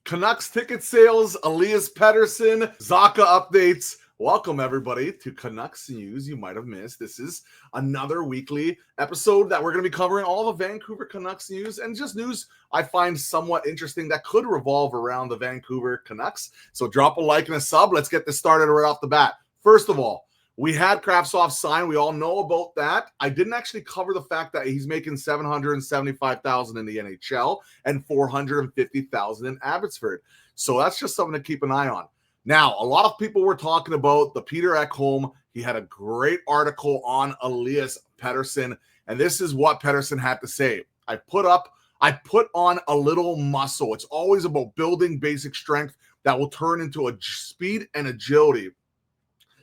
Canucks ticket sales, Elias Pettersson, Zacha updates. Welcome, everybody, to Canucks News you might have missed. This is another weekly episode that we're going to be covering all the Vancouver Canucks news and just news I find somewhat interesting that could revolve around the Vancouver Canucks. So drop a like and a sub. Let's get this started right off the bat. First of all, we had Kravtsov sign. We all know about that. I didn't actually cover the fact that he's making $775,000 in the NHL and $450,000 in Abbotsford. So that's just something to keep an eye on. Now, a lot of people were talking about the Peter Ekholm. He had a great article on Elias Pettersson, and this is what Pettersson had to say. I put on a little muscle. It's always about building basic strength that will turn into a speed and agility.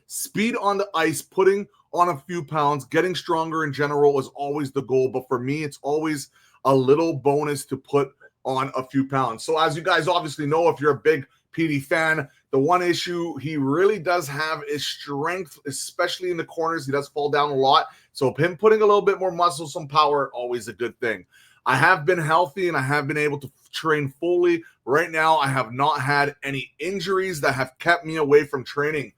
Speed on the ice, putting on a few pounds, getting stronger in general is always the goal. But for me, it's always a little bonus to put on a few pounds. So as you guys obviously know, if you're a big PD fan, the one issue he really does have is strength, especially in the corners. He does fall down a lot. So him putting a little bit more muscle, some power, always a good thing. I have been healthy and I have been able to train fully. Right now, I have not had any injuries that have kept me away from training.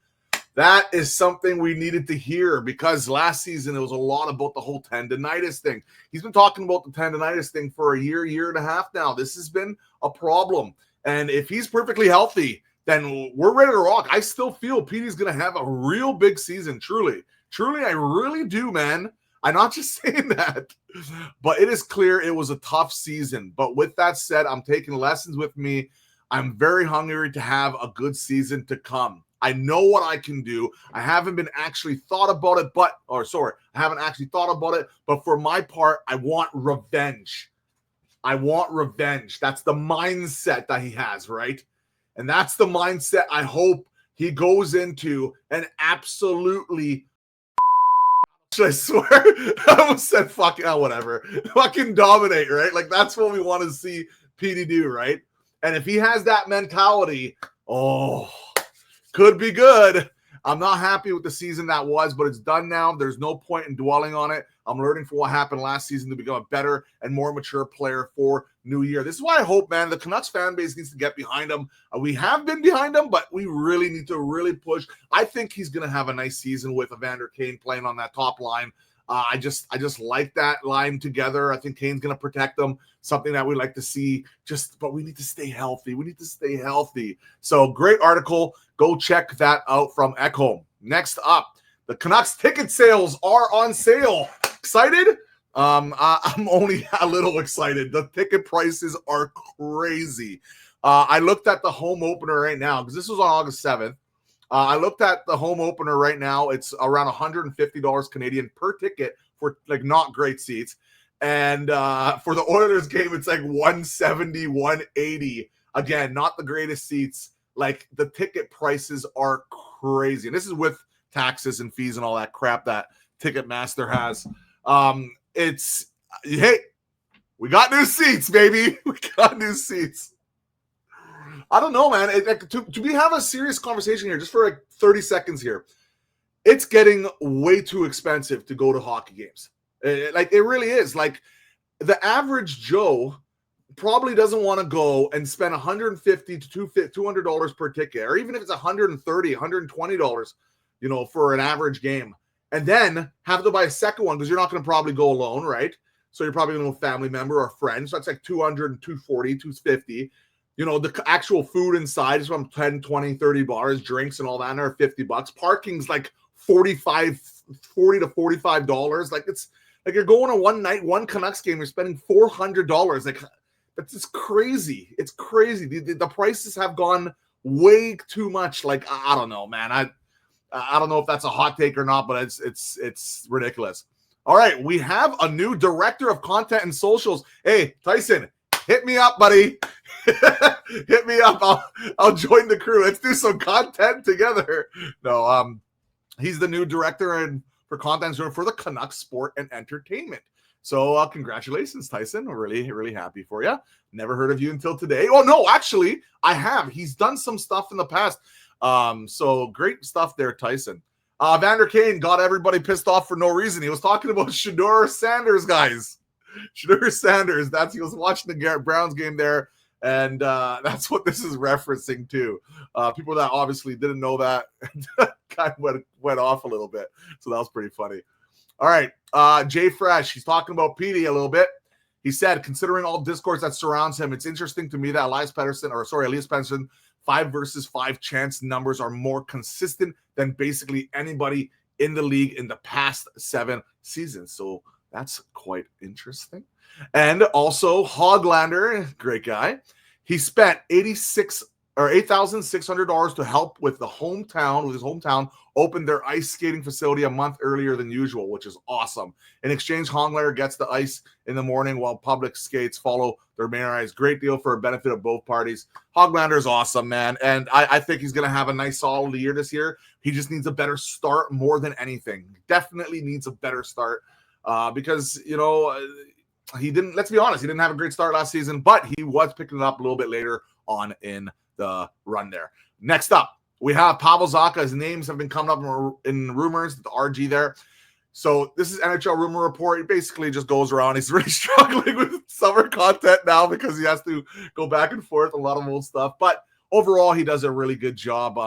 That is something we needed to hear because last season it was a lot about the whole tendonitis thing. He's been talking about the tendonitis thing for a year and a half now. This has been a problem. And if he's perfectly healthy, then we're ready to rock. I still feel Petey's going to have a real big season, truly. Truly, I really do, man. I'm not just saying that. But it is clear it was a tough season. But with that said, I'm taking lessons with me. I'm very hungry to have a good season to come. I know what I can do. I haven't actually thought about it, but for my part, I want revenge. That's the mindset that he has, right? And that's the mindset I hope he goes into and absolutely, should I swear? I almost said fucking, whatever. Fucking dominate, right? Like that's what we want to see Petey do, right? And if he has that mentality, could be good. I'm not happy with the season that was, but it's done now. There's no point in dwelling on it. I'm learning from what happened last season to become a better and more mature player for New Year. This is why I hope, man, the Canucks fan base needs to get behind him. We have been behind him, but we really need to really push. I think he's going to have a nice season with Evander Kane playing on that top line. I just like that line together. I think Kane's going to protect them, something that we like to see. But we need to stay healthy. So great article. Go check that out from Ekholm. Next up, the Canucks ticket sales are on sale. Excited? I'm only a little excited. The ticket prices are crazy. I looked at the home opener right now because this was on August 7th. I looked at the home opener right now. It's around $150 Canadian per ticket for like not great seats. And for the Oilers game, it's like $170, $180. Again, not the greatest seats. Like the ticket prices are crazy. And this is with taxes and fees and all that crap that Ticketmaster has. Hey, we got new seats, baby. We got new seats. I don't know, man. We have a serious conversation here, just for like 30 seconds here. It's getting way too expensive to go to hockey games. It really is. Like the average Joe probably doesn't want to go and spend $150 to $200 per ticket, or even if it's $130, $120, for an average game, and then have to buy a second one because you're not going to probably go alone, right? So you're probably going to a family member or friend. So that's like $200, $240, $250. The actual food inside is from $10, $20, $30, drinks and all that, and they're $50. Parking's like $40 to $45. Like it's like you're going to one Canucks game, you're spending $400. Like that's just crazy. It's crazy. The prices have gone way too much. Like I don't know, man. I don't know if that's a hot take or not, but it's ridiculous. All right, we have a new director of content and socials. Hey, Tyson, hit me up, buddy. Hit me up. I'll join the crew. Let's do some content together. No, he's the new director for content for the Canucks Sport and Entertainment. So congratulations, Tyson. I'm really, really happy for you. Never heard of you until today. Oh, no, actually, I have. He's done some stuff in the past. So great stuff there, Tyson. Vander Kane got everybody pissed off for no reason. He was talking about Shidor Sanders, guys. Shidor Sanders. He was watching the Browns game there. And that's what this is referencing to. People that obviously didn't know that kind of went off a little bit. So that was pretty funny. All right. Jay Fresh, he's talking about Petey a little bit. He said, considering all discourse that surrounds him, it's interesting to me that Elias Pettersson, 5 versus 5 chance numbers are more consistent than basically anybody in the league in the past 7 seasons. So that's quite interesting. And also Hoglander, great guy. He spent $8,600 to help with his hometown open their ice skating facility a month earlier than usual, which is awesome. In exchange, Hoglander gets the ice in the morning while public skates follow their main ice. Great deal for a benefit of both parties. Hoglander is awesome, man. And I think he's going to have a nice solid year this year. He just needs a better start more than anything. Definitely needs a better start because, he didn't, let's be honest, he didn't have a great start last season, but he was picking it up a little bit later on in the run there. Next up, we have Pavel Zacha. His names have been coming up in rumors, the RG there. So this is NHL Rumor Report. He basically just goes around. He's really struggling with summer content now because he has to go back and forth a lot of old stuff. But overall, he does a really good job.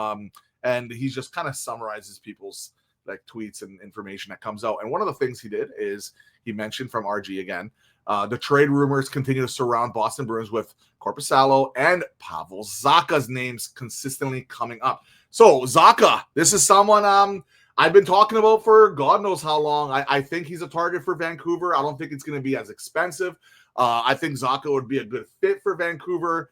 And he just kind of summarizes people's tweets and information that comes out. And one of the things he did is he mentioned from RG again, the trade rumors continue to surround Boston Bruins with Korpisalo and Pavel Zacha's names consistently coming up. So Zacha, this is someone I've been talking about for God knows how long. I think he's a target for Vancouver. I don't think it's going to be as expensive. I think Zacha would be a good fit for Vancouver.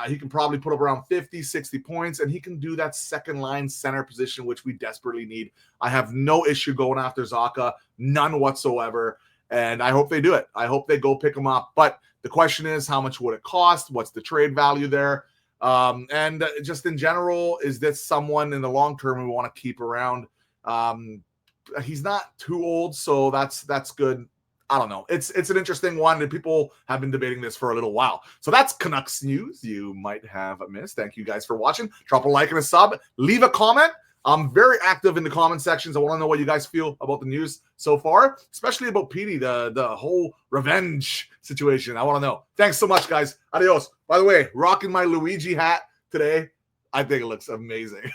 He can probably put up around 50, 60 points, and he can do that second line center position, which we desperately need. I have no issue going after Zacha, none whatsoever. And I hope they do it. I hope they go pick him up. But the question is, how much would it cost? What's the trade value there? And just in general, is this someone in the long term we want to keep around? He's not too old, so that's good. I don't know. It's an interesting one, and people have been debating this for a little while. So that's Canucks news you might have missed. Thank you guys for watching. Drop a like and a sub. Leave a comment. I'm very active in the comment sections. I want to know what you guys feel about the news so far, especially about Petey, the whole revenge situation. I want to know. Thanks so much, guys. Adios. By the way, rocking my Luigi hat today. I think it looks amazing.